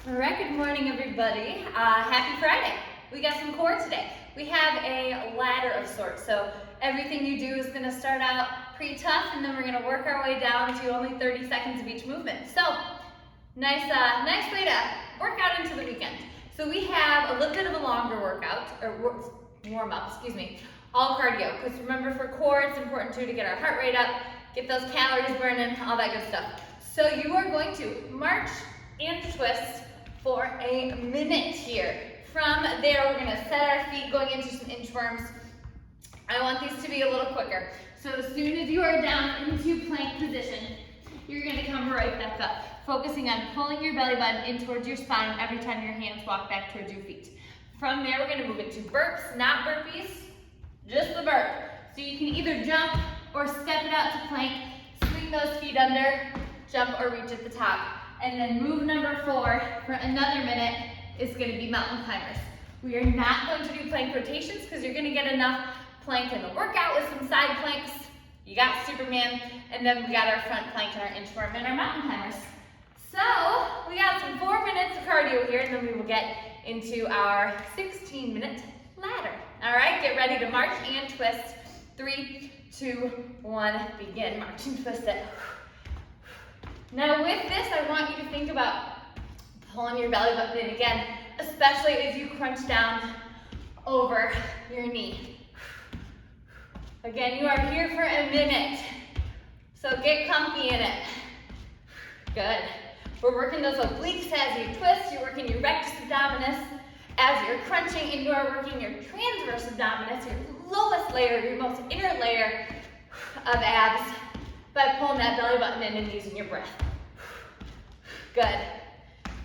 All right, good morning everybody. Happy Friday. We got some core today. We have a ladder of sorts, so everything you do is gonna start out pretty tough and then we're gonna work our way down to only 30 seconds of each movement. So, nice way to work out into the weekend. So we have a little bit of a longer workout, or warm up, all cardio. Because remember for core, it's important too to get our heart rate up, get those calories burning, all that good stuff. So you are going to march and twist for a minute here. From there, we're gonna set our feet going into some inchworms. I want these to be a little quicker. So as soon as you are down into plank position, you're gonna come right back up, focusing on pulling your belly button in towards your spine every time your hands walk back towards your feet. From there, we're gonna move into burps, not burpees, just the burp. So you can either jump or step it out to plank, swing those feet under, jump or reach at the top. And then move number 4 for another minute is going to be mountain climbers. We are not going to do plank rotations because you're going to get enough plank in the workout with some side planks. You got Superman, and then we got our front plank and our inchworm and our mountain climbers. So we got some 4 minutes of cardio here, and then we will get into our 16-minute ladder. All right, get ready to march and twist. 3, 2, 1, begin. March and twist it. Now with this, I want you to think about pulling your belly button in again, especially as you crunch down over your knee. Again, you are here for a minute, so get comfy in it. Good. We're working those obliques as you twist, you're working your rectus abdominis as you're crunching, and you are working your transverse abdominis, your lowest layer, your most inner layer of abs, by pulling that belly button in and using your breath. Good.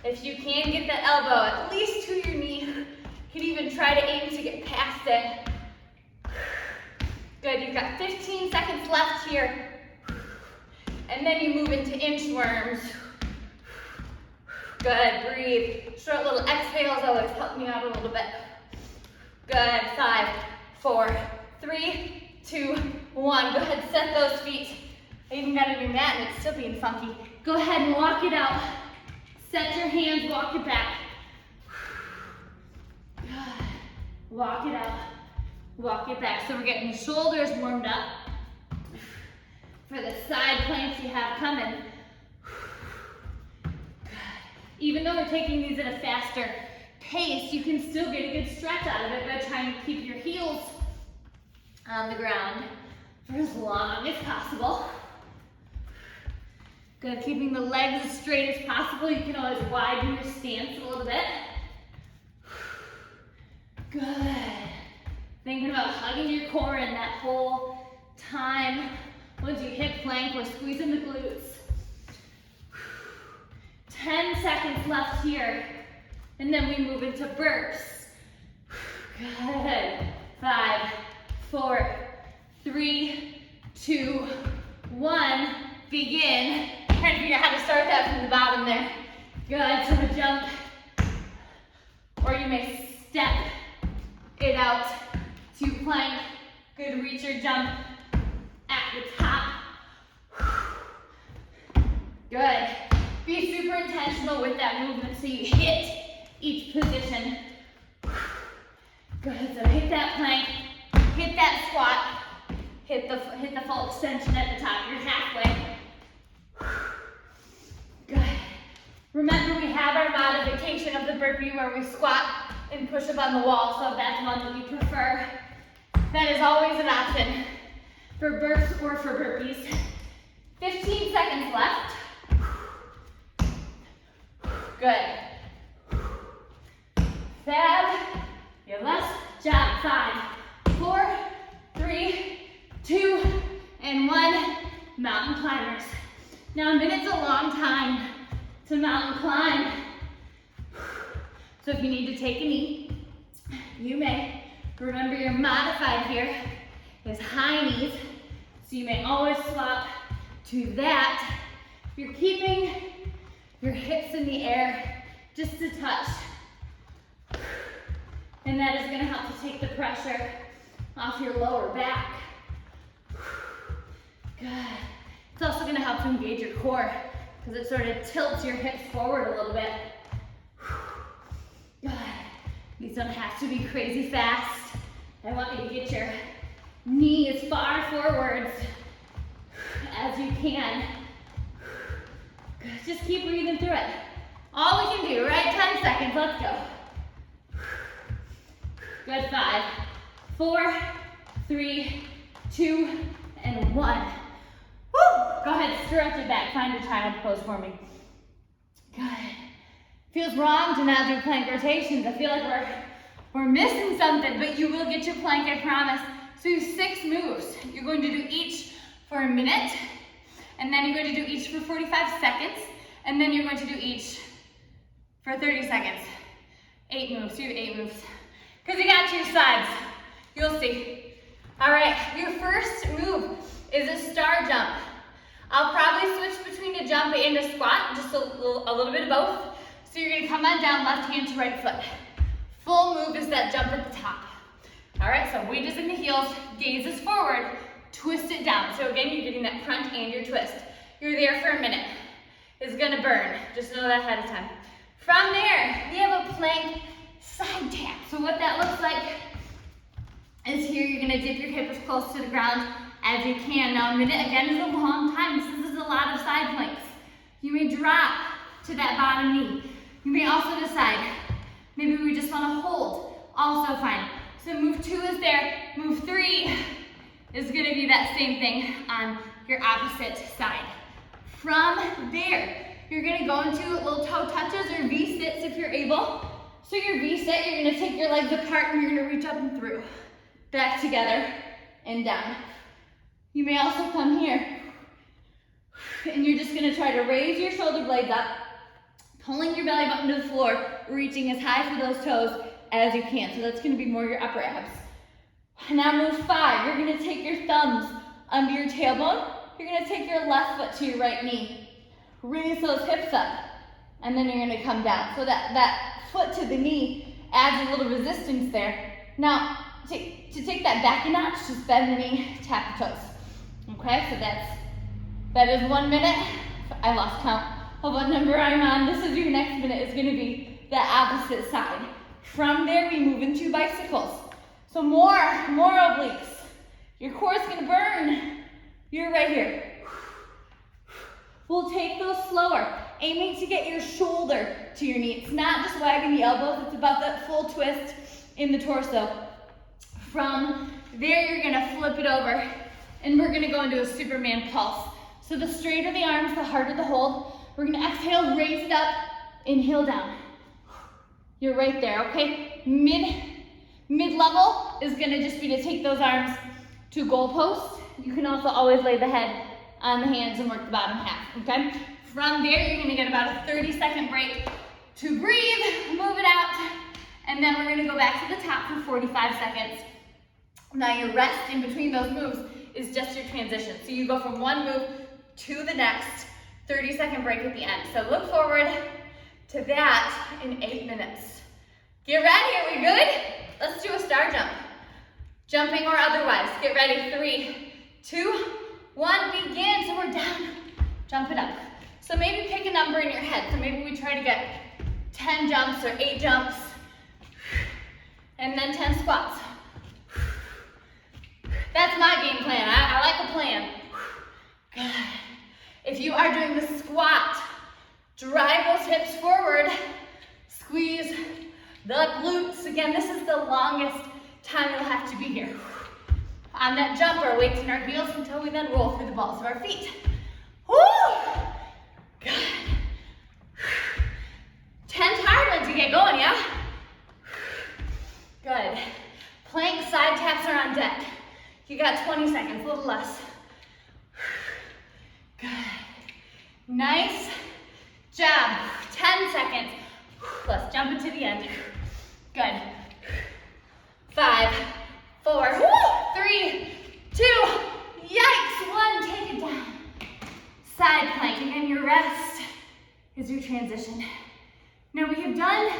If you can get that elbow at least to your knee, you can even try to aim to get past it. Good, you've got 15 seconds left here. And then you move into inchworms. Good, breathe. Short little exhales always help me out a little bit. Good, 5, 4, 3, 2, 1. Go ahead, set those feet. I even got a new mat and it's still being funky. Go ahead and walk it out. Set your hands, walk it back. Good. Walk it out. Walk it back. So we're getting the shoulders warmed up for the side planks you have coming. Good. Even though we're taking these at a faster pace, you can still get a good stretch out of it by trying to keep your heels on the ground for as long as possible. Good, keeping the legs as straight as possible. You can always widen your stance a little bit. Good. Thinking about hugging your core in that whole time. Once you hit plank, we're squeezing the glutes. 10 seconds left here. And then we move into burps. Good. 5, 4, 3, 2, 1. Begin. Trying to figure out how to start that from the bottom there. Good, so a jump. Or you may step it out to plank. Good, reach your jump at the top. Good. Be super intentional with that movement so you hit each position. Good, so hit that plank, hit that squat, hit the full extension at the top. You're halfway. Good. Remember, we have our modification of the burpee where we squat and push up on the wall, so if that's one that you prefer, that is always an option for burps or for burpees. 15 seconds left. Good. Fab. Last job. 5, 4, 3, 2, and 1. Mountain climbers. Now, a minute's a long time to mountain climb. So if you need to take a knee, you may. Remember, your modified here is high knees, so you may always swap to that. You're keeping your hips in the air just a touch. And that is gonna help to take the pressure off your lower back. Good. It's also gonna help to engage your core because it sort of tilts your hips forward a little bit. Good. These don't have to be crazy fast. I want you to get your knee as far forwards as you can. Good. Just keep breathing through it. All we can do, right? 10 seconds, let's go. Good, 5, 4, 3, 2, and 1. Woo! Go ahead, stretch it back. Find a child pose for me. Good. Feels wrong to not do plank rotations. I feel like we're missing something, but you will get your plank, I promise. So you have 6 moves. You're going to do each for a minute, and then you're going to do each for 45 seconds, and then you're going to do each for 30 seconds. 8 moves, you have 8 moves. Because you got 2 sides. You'll see. All right, your first move is a star jump. I'll probably switch between a jump and a squat, just a little bit of both. So you're gonna come on down, left hand to right foot. Full move is that jump at the top. All right, so weight is in the heels, gaze is forward, twist it down. So again, you're getting that front and your twist. You're there for a minute. It's gonna burn, just know that ahead of time. From there, we have a plank side tap. So what that looks like is here, you're gonna dip your hip as close to the ground as you can. Now a minute, again, is a long time. This is a lot of side planks. You may drop to that bottom knee. You may also decide, maybe we just wanna hold, also fine. So move 2 is there, move 3 is gonna be that same thing on your opposite side. From there, you're gonna go into little toe touches or V-sits if you're able. So your V-sit, you're gonna take your legs apart and you're gonna reach up and through. Back together and down. You may also come here and you're just gonna try to raise your shoulder blades up, pulling your belly button to the floor, reaching as high for those toes as you can. So that's gonna be more your upper abs. Now move 5, you're gonna take your thumbs under your tailbone. You're gonna take your left foot to your right knee. Raise those hips up, and then you're gonna come down. So that foot to the knee adds a little resistance there. Now, to take that back a notch, just bend the knee, tap the toes. Okay, so that is 1 minute. I lost count of what number I'm on. This is your next minute. It's gonna be the opposite side. From there, we move into bicycles. So more obliques. Your core is gonna burn. You're right here. We'll take those slower, aiming to get your shoulder to your knee. It's not just wagging the elbows, it's about that full twist in the torso. From there, you're gonna flip it over, and we're gonna go into a Superman pulse. So the straighter the arms, the harder the hold. We're gonna exhale, raise it up, inhale down. You're right there, okay? Mid-level is gonna just be to take those arms to goalpost. You can also always lay the head on the hands and work the bottom half, okay? From there, you're gonna get about a 30-second break to breathe, move it out, and then we're gonna go back to the top for 45 seconds. Now your rest in between those moves is just your transition. So you go from one move to the next, 30-second break at the end. So look forward to that in 8 minutes. Get ready, are we good? Let's do a star jump. Jumping or otherwise, get ready, 3, 2, 1, begin. So we're down, jump it up. So maybe pick a number in your head. So maybe we try to get 10 jumps or 8 jumps, and then 10 squats. That's my game plan. I like a plan. Good. If you are doing the squat, drive those hips forward, squeeze the glutes. Again, this is the longest time you'll have to be here. On that jumper, weights in our heels until we then roll through the balls of our feet. Woo! Good. 10's hard one to get going, yeah? Good. Plank side taps are on deck. You got 20 seconds, a little less. Good. Nice job. 10 seconds. Let's jump it to the end. Good. 5, 4, 3, 2, yikes, 1, take it down. Side plank, again, your rest is your transition. Now we have done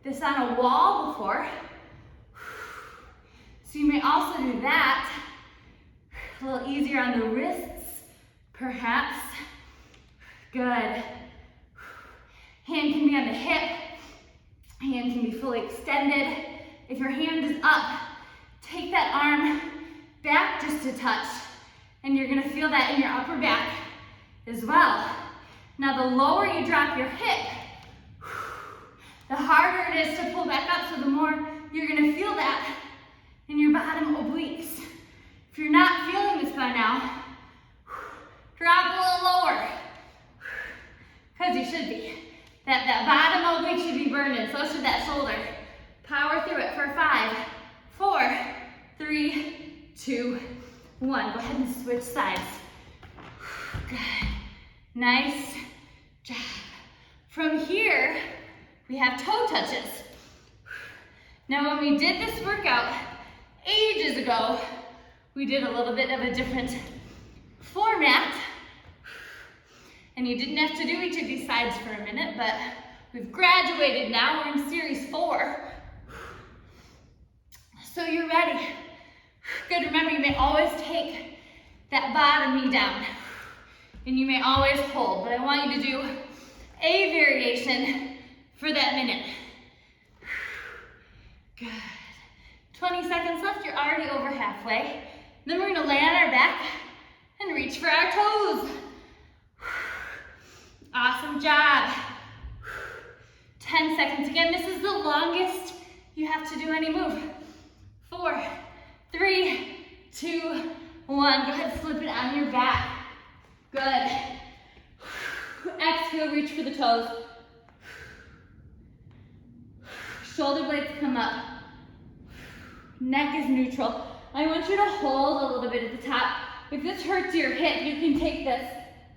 this on a wall before, so you may also do that. A little easier on the wrists, perhaps. Good. Hand can be on the hip. Hand can be fully extended. If your hand is up, take that arm back just a touch, and you're gonna feel that in your upper back as well. Now the lower you drop your hip, the harder it is to pull back up, so the more you're gonna feel that in your bottom obliques. If you're not feeling this by now, drop a little lower, because you should be. That bottom oblique should be burning, so should that shoulder. Power through it for 5, 4, 3, 2, 1. Go ahead and switch sides. Good. Nice job. From here, we have toe touches. Now when we did this workout ages ago, we did a little bit of a different format. And you didn't have to do each of these sides for a minute, but we've graduated now. We're in series 4. So you're ready. Good, remember you may always take that bottom knee down. And you may always hold, but I want you to do a variation for that minute. Good. 20 seconds left, you're already over halfway. Then we're gonna lay on our back and reach for our toes. Awesome job. 10 seconds. Again, this is the longest you have to do any move. 4, 3, 2, 1. Go ahead and flip it on your back. Good. Exhale, reach for the toes. Shoulder blades come up. Neck is neutral. I want you to hold a little bit at the top. If this hurts your hip, you can take this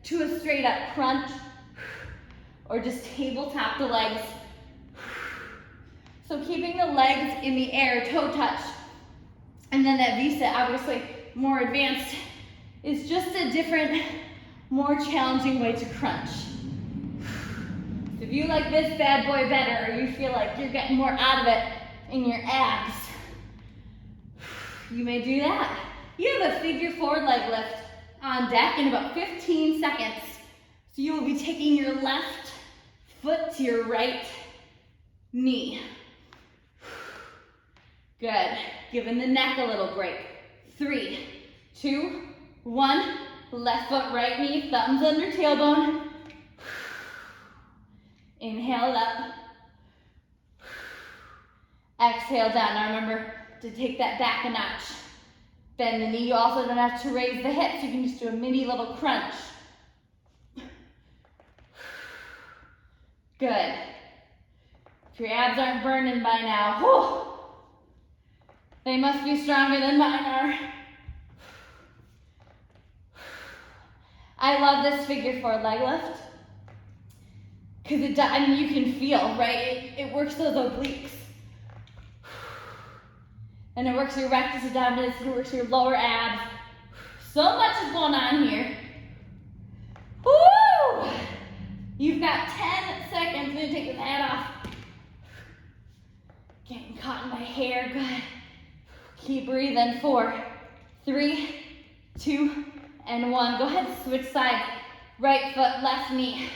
to a straight up crunch or just tabletop the legs. So keeping the legs in the air, toe touch, and then that V-sit, obviously more advanced, is just a different, more challenging way to crunch. So if you like this bad boy better, or you feel like you're getting more out of it in your abs, you may do that. You have a figure 4 leg lift on deck in about 15 seconds. So you will be taking your left foot to your right knee. Good. Giving the neck a little break. 3, 2, 1. Left foot, right knee, thumbs under tailbone. Inhale up. Exhale down. Now remember to take that back a notch. Bend the knee. You also don't have to raise the hips. You can just do a mini little crunch. Good. If your abs aren't burning by now, whew, they must be stronger than mine are. I love this figure 4 leg lift because you can feel, right? It works those obliques. And it works your rectus abdominis, it works your lower abs. So much is going on here. Woo! You've got 10 seconds. I'm gonna take this hat off. Getting caught in my hair, good. Keep breathing. 4, 3, 2, and 1. Go ahead, switch sides. Right foot, left knee.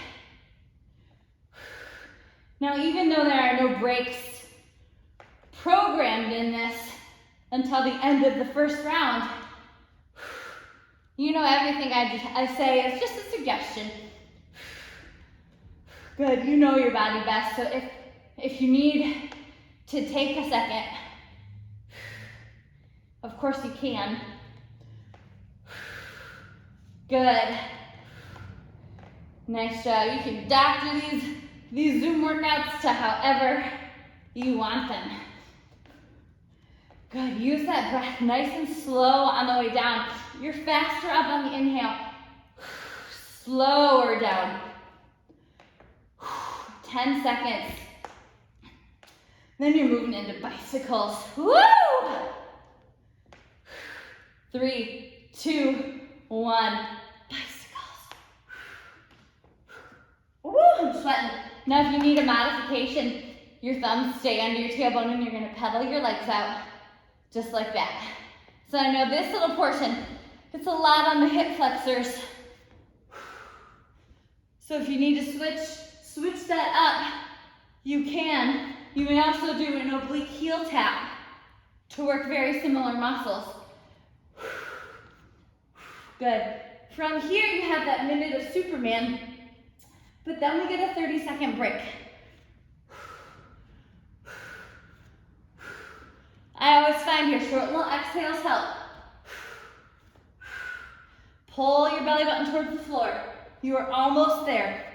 Now, even though there are no breaks programmed in this until the end of the first round, you know everything I say is just a suggestion. Good, you know your body best, so if you need to take a second, of course you can. Good. Nice job. You can doctor these Zoom workouts to however you want them. Good. Use that breath nice and slow on the way down. You're faster up on the inhale. Slower down. 10 seconds. Then you're moving into bicycles. Woo! 3, 2, 1. Bicycles. Woo! I'm sweating. Now if you need a modification, your thumbs stay under your tailbone and you're going to pedal your legs out just like that. So I know this little portion, it's a lot on the hip flexors. So if you need to switch that up, you can. You may also do an oblique heel tap to work very similar muscles. Good. From here, you have that minute of Superman, but then we get a 30-second break. I always find here, short little exhales help. Pull your belly button towards the floor. You are almost there.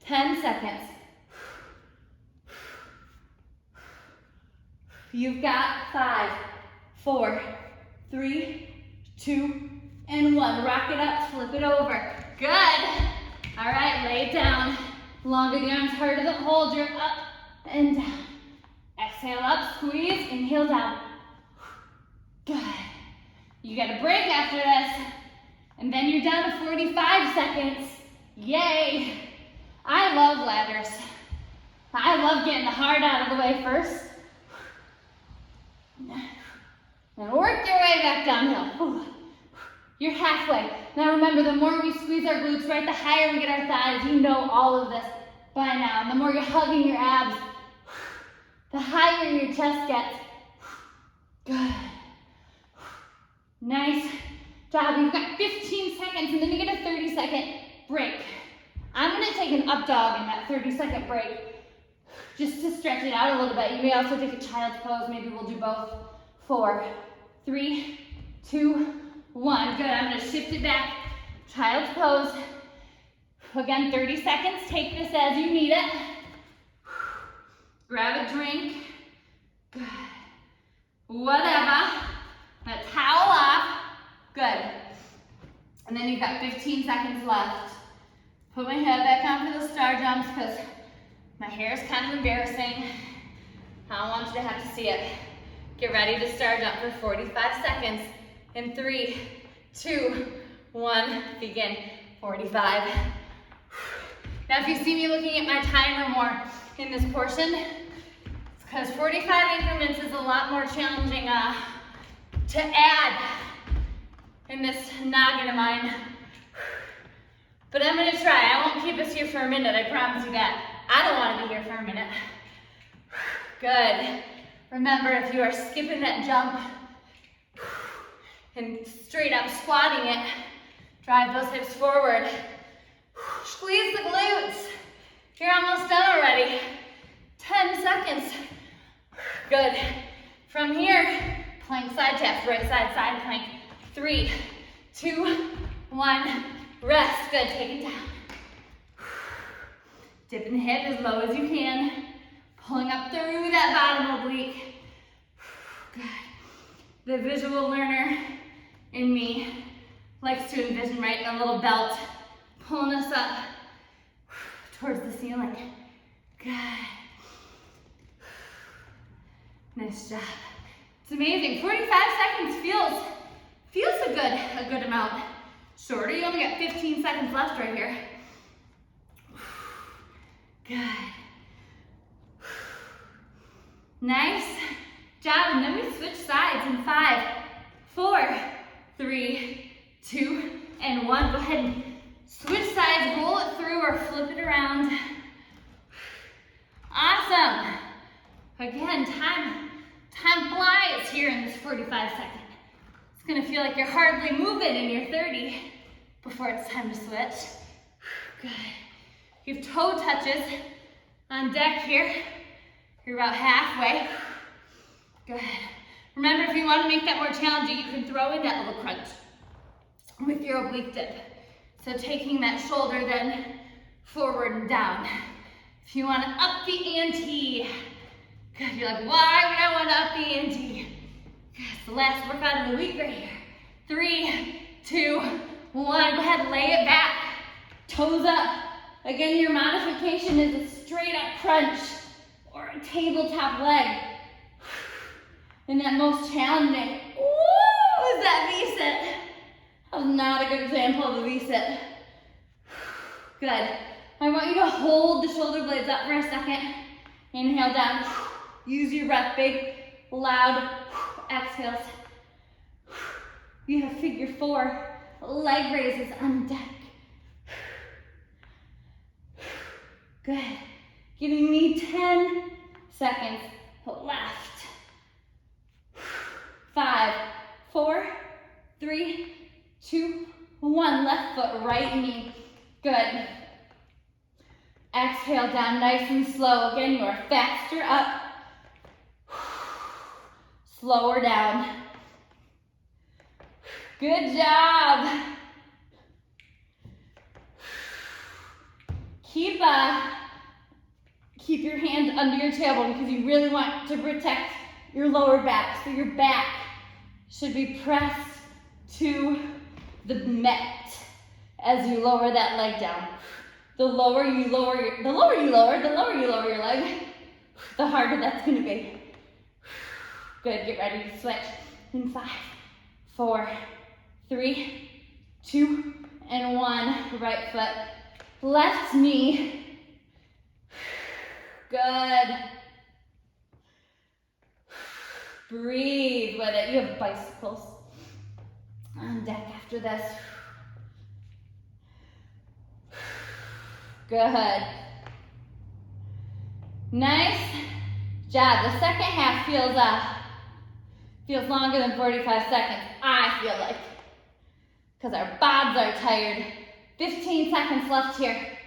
10 seconds. You've got 5, 4, 3, 2, and 1. Rock it up, flip it over. Good. All right, lay it down. Longer the arms, harder the hold. You're up and down. Exhale up, squeeze, inhale down. Good. You get a break after this, and then you're down to 45 seconds. Yay. I love ladders. I love getting the hard out of the way first. And work your way back downhill. You're halfway. Now remember, the more we squeeze our glutes, right, the higher we get our thighs. You know all of this by now. And the more you're hugging your abs, the higher your chest gets. Good. Nice job. You've got 15 seconds, and then you get a 30-second break. I'm going to take an up dog in that 30-second break, just to stretch it out a little bit. You may also take a child's pose. Maybe we'll do both. 4, 3, 2, 1. Good. I'm going to shift it back. Child's pose. Again, 30 seconds. Take this as you need it. Grab a drink. Good. Whatever. A towel off. Good. And then you've got 15 seconds left. Put my head back on for the star jumps because my hair is kind of embarrassing. I don't want you to have to see it. Get ready to star jump for 45 seconds. In 3, 2, 1, begin. 45. Now if you see me looking at my timer more in this portion, it's because 45 increments is a lot more challenging to add in this noggin of mine. But I'm gonna try. I won't keep us here for a minute, I promise you that. I don't want to be here for a minute. Good. Remember, if you are skipping that jump and straight up squatting it, drive those hips forward. Squeeze the glutes. You're almost done already. 10 seconds. Good. From here, plank side tap, right side, side plank. 3, 2, 1. Rest. Good. Take it down. Dipping the hip as low as you can. Pulling up through that bottom oblique. Good. The visual learner in me likes to envision, right, a little belt pulling us up towards the ceiling. Good. Nice job. It's amazing. 45 seconds feels a good amount. Shorter, you only got 15 seconds left right here. Good. Nice job. And then we switch sides in 5, 4, 3, 2, and 1. Go ahead and switch sides, roll it through or flip it around. Awesome. Again, time flies here in this 45 seconds. It's gonna feel like you're hardly moving in your 30 before it's time to switch. Good. You have toe touches on deck here. You're about halfway. Good. Remember, if you want to make that more challenging, you can throw in that little crunch with your oblique dip. So taking that shoulder then forward and down. If you want to up the ante, good. You're like, why would I want to up the ante? It's the last workout of the week right here. 3, 2, 1. Go ahead, lay it back. Toes up. Again, your modification is a straight up crunch or a tabletop leg. And that most challenging, ooh, is that V-sit. That was not a good example of a V-sit. Good. I want you to hold the shoulder blades up for a second. Inhale down. Use your breath, big, loud exhales. You have figure 4 leg raises on deck. Good. Giving me 10 seconds left. 5, 4, 3, 2, 1. Left foot, right knee. Good. Exhale down nice and slow. Again, you are faster up, slower down. Good job. Keep your hand under your tailbone because you really want to protect your lower back. So your back should be pressed to the mat as you lower that leg down. The lower you lower your leg, the harder that's gonna be. Good, get ready to switch. In 5, 4, 3, 2, and 1. Right foot, left knee. Good. Breathe with it. You have bicycles on deck after this. Good. Nice job. The second half feels longer than 45 seconds, I feel like, because our bods are tired. 15 seconds left here.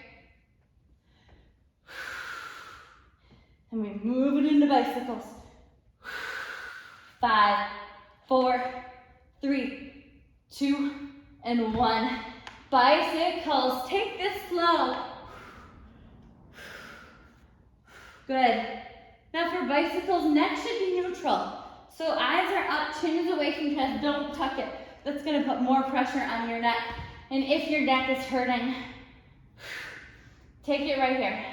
And we move it into bicycles. 5, 4, 3, 2, and 1. Bicycles. Take this slow. Good. Now for bicycles, neck should be neutral. So eyes are up, chin is away from chest. Don't tuck it. That's going to put more pressure on your neck. And if your neck is hurting, take it right here.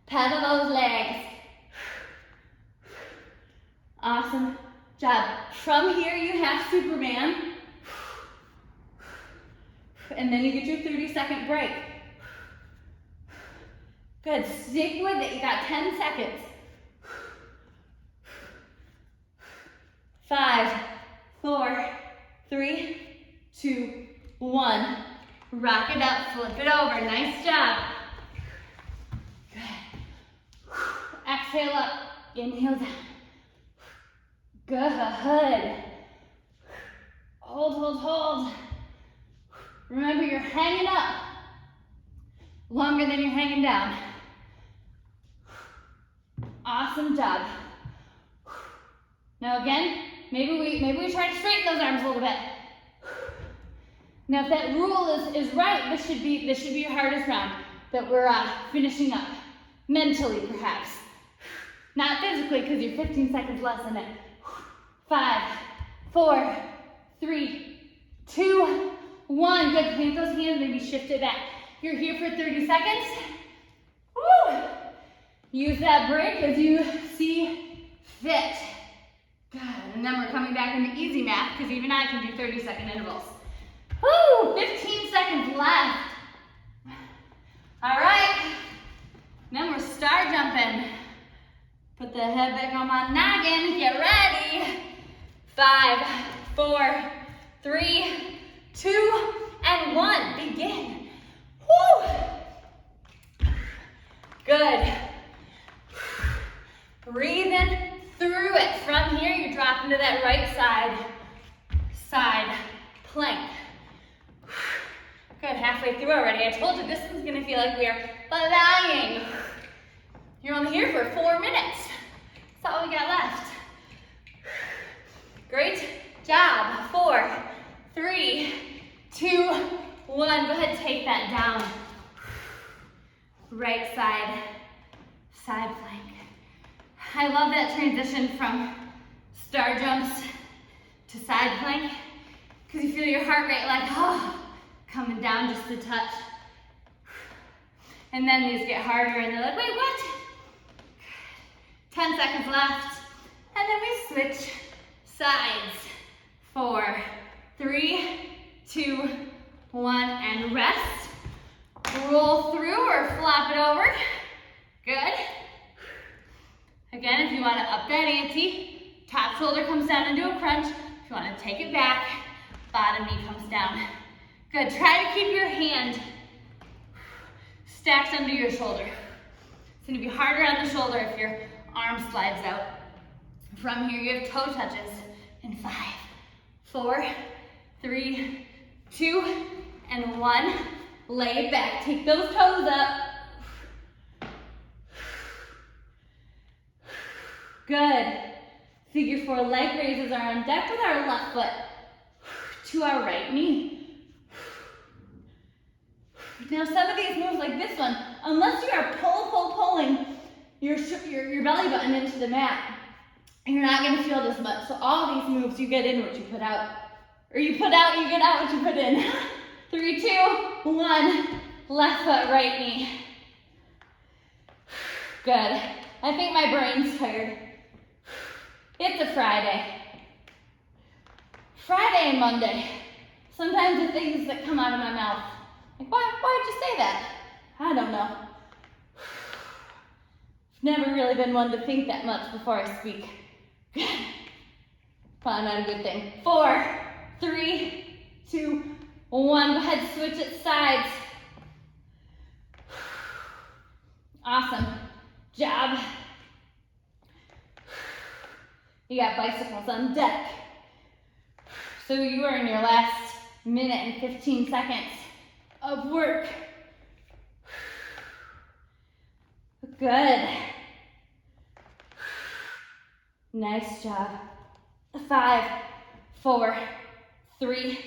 Pedal those legs. Awesome job. From here, you have Superman. And then you get your 30-second break. Good, stick with it. You got 10 seconds. 5, 4, 3, 2, 1. Rock it up, flip it over. Nice job. Good. Exhale up, inhale down. Good. Hold, hold, hold. Remember, you're hanging up longer than you're hanging down. Awesome job. Now again, maybe we try to straighten those arms a little bit. Now if that rule is right, this should be your hardest round that we're finishing up. Mentally, perhaps. Not physically, because you're 15 seconds less in it. 5, 4, 3, 2, 1. Good, plant those hands, maybe shift it back. You're here for 30 seconds. Woo! Use that break as you see fit. Good, and then we're coming back into easy math because even I can do 30-second intervals. Woo! 15 seconds left. All right, then we're star jumping. Put the head back on my noggin, get ready. 5, 4, 3, 2, and 1, begin. Woo! Good. Breathing through it. From here, you drop into that right side plank. Good, halfway through already. I told you this one's gonna feel like we are flying. You're only here for 4 minutes. That's all we got left. Great job. 4, 3, 2, 1. Go ahead, take that down. Right side plank. I love that transition from star jumps to side plank because you feel your heart rate like, coming down just a touch. And then these get harder and they're like, wait, what? 10 seconds left. And then we switch sides. 4, 3, 2, 1, and rest. Roll through or flop it over. Good. Again, if you want to up that ante, top shoulder comes down into a crunch. If you want to take it back, bottom knee comes down. Good, try to keep your hand stacked under your shoulder. It's gonna be harder on the shoulder if your arm slides out. From here, you have toe touches in 5, 4, 3, 2, and 1. Lay it back, take those toes up. Good. Figure 4 leg raises are on deck with our left foot to our right knee. Now some of these moves like this one, unless you are pulling your belly button into the mat, you're not gonna feel this much. So all these moves, you get in what you put out. Or you put out, you get out what you put in. 3, 2, 1, left foot, right knee. Good. I think my brain's tired. It's a Friday. Friday and Monday. Sometimes the things that come out of my mouth. Like, why'd you say that? I don't know. I've never really been one to think that much before I speak. Probably not a good thing. 4, 3, 2, 1. Go ahead, switch it sides. Awesome. Job. You got bicycles on deck. So you are in your last minute and 15 seconds of work. Good. Nice job. 5, 4, 3,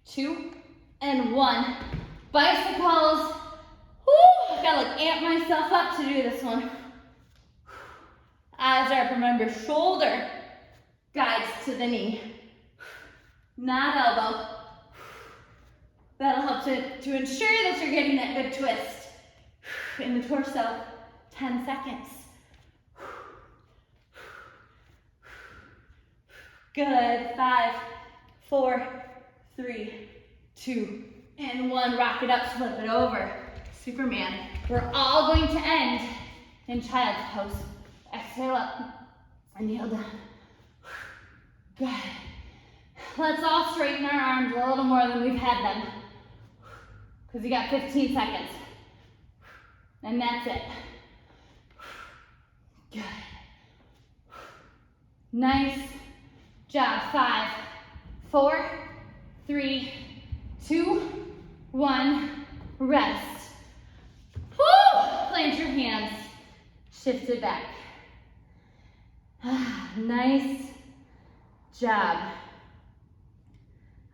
2, and 1. Bicycles. Woo! I gotta like amp myself up to do this one. Eyes up, remember, shoulder guides to the knee, not elbow. That'll help to ensure that you're getting that good twist in the torso. 10 seconds. Good. 5, 4, 3, 2, and 1. Rock it up, flip it over. Superman. We're all going to end in child's pose. Exhale up and kneel down. Good. Let's all straighten our arms a little more than we've had them. Because you got 15 seconds. And that's it. Good. Nice job. 5, 4, 3, 2, 1. Rest. Woo! Plant your hands. Shift it back. Nice job.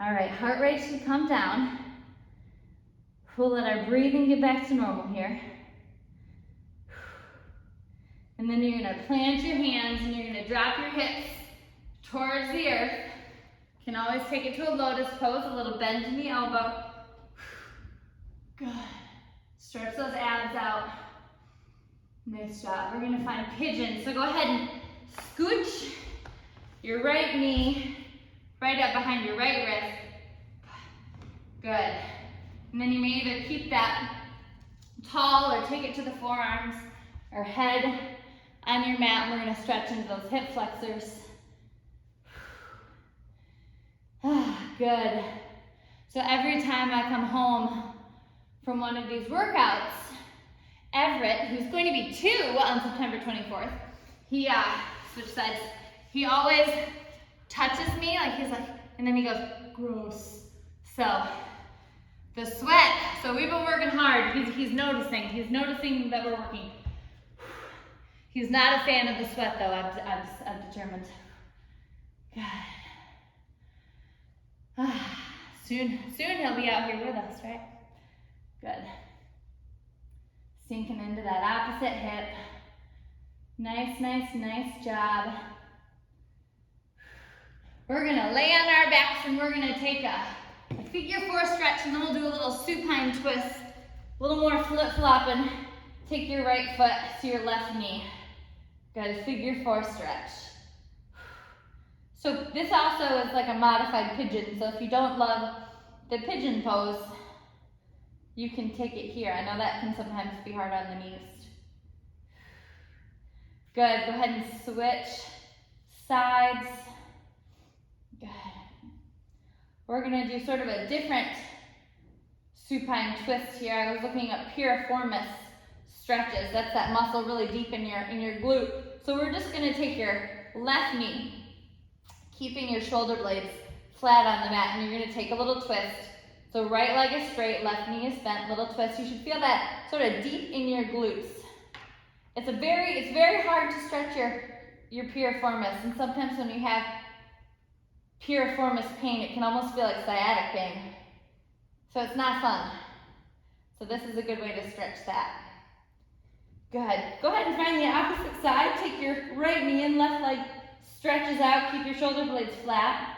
All right, heart rate should come down. We'll let our breathing get back to normal here. And then you're gonna plant your hands and you're gonna drop your hips towards the earth. You can always take it to a lotus pose, a little bend in the elbow. Good. Stretch those abs out. Nice job. We're gonna find pigeon. So go ahead and scooch your right knee right up behind your right wrist. Good. And then you may either keep that tall or take it to the forearms or head on your mat. And we're gonna stretch into those hip flexors. Good. So every time I come home from one of these workouts, Everett, who's going to be 2 on September 24th, he switch sides. He always touches me, like he's like, and then he goes, gross. So the sweat. So we've been working hard. He's noticing. He's noticing that we're working. He's not a fan of the sweat, though. I've determined. Good. Soon he'll be out here with us, right? Good. Sinking into that opposite hip. Nice, nice, nice job. We're gonna lay on our backs and we're gonna take a figure 4 stretch and then we'll do a little supine twist. A little more flip-flopping. Take your right foot to your left knee. Good, figure 4 stretch. So this also is like a modified pigeon. So if you don't love the pigeon pose, you can take it here. I know that can sometimes be hard on the knees. Good, go ahead and switch sides. Good. We're gonna do sort of a different supine twist here. I was looking up piriformis stretches. That's that muscle really deep in your glute. So we're just gonna take your left knee, keeping your shoulder blades flat on the mat, and you're gonna take a little twist. So right leg is straight, left knee is bent, little twist. You should feel that sort of deep in your glutes. It's very hard to stretch your piriformis, and sometimes when you have piriformis pain, it can almost feel like sciatic pain. So it's not fun. So this is a good way to stretch that. Good. Go ahead and find the opposite side. Take your right knee in, left leg stretches out. Keep your shoulder blades flat.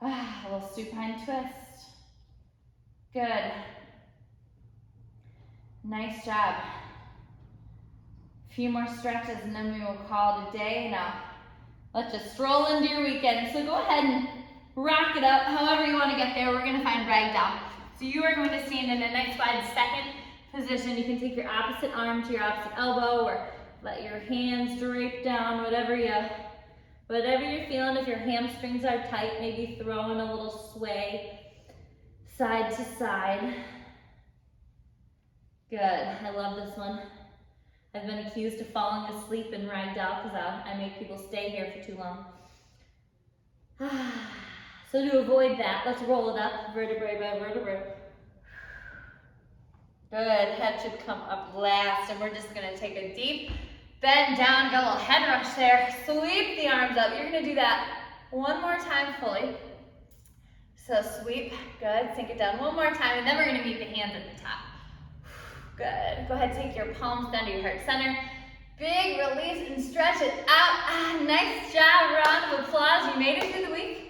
A little supine twist. Good. Nice job. A few more stretches and then we will call it a day. Now, let's just stroll into your weekend. So go ahead and rock it up however you want to get there. We're going to find ragdoll. So you are going to stand in a nice wide second position. You can take your opposite arm to your opposite elbow or let your hands drape down, whatever you're feeling. If your hamstrings are tight, maybe throw in a little sway side to side. Good. I love this one. I've been accused of falling asleep in ragdoll because I make people stay here for too long. So to avoid that, let's roll it up, vertebrae by vertebrae. Good, head should come up last, and we're just gonna take a deep bend down, got a little head rush there. Sweep the arms up. You're gonna do that one more time fully. So sweep, good, sink it down one more time, and then we're gonna meet the hands at the top. Good, go ahead, take your palms down to your heart center. Big release and stretch it out. Nice job, round of applause. You made it through the week.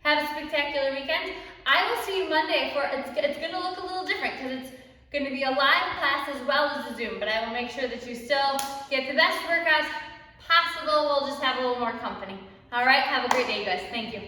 Have a spectacular weekend. I will see you Monday for, it's gonna look a little different because it's gonna be a live class as well as a Zoom, but I will make sure that you still get the best workouts possible. We'll just have a little more company. All right, have a great day, guys. Thank you.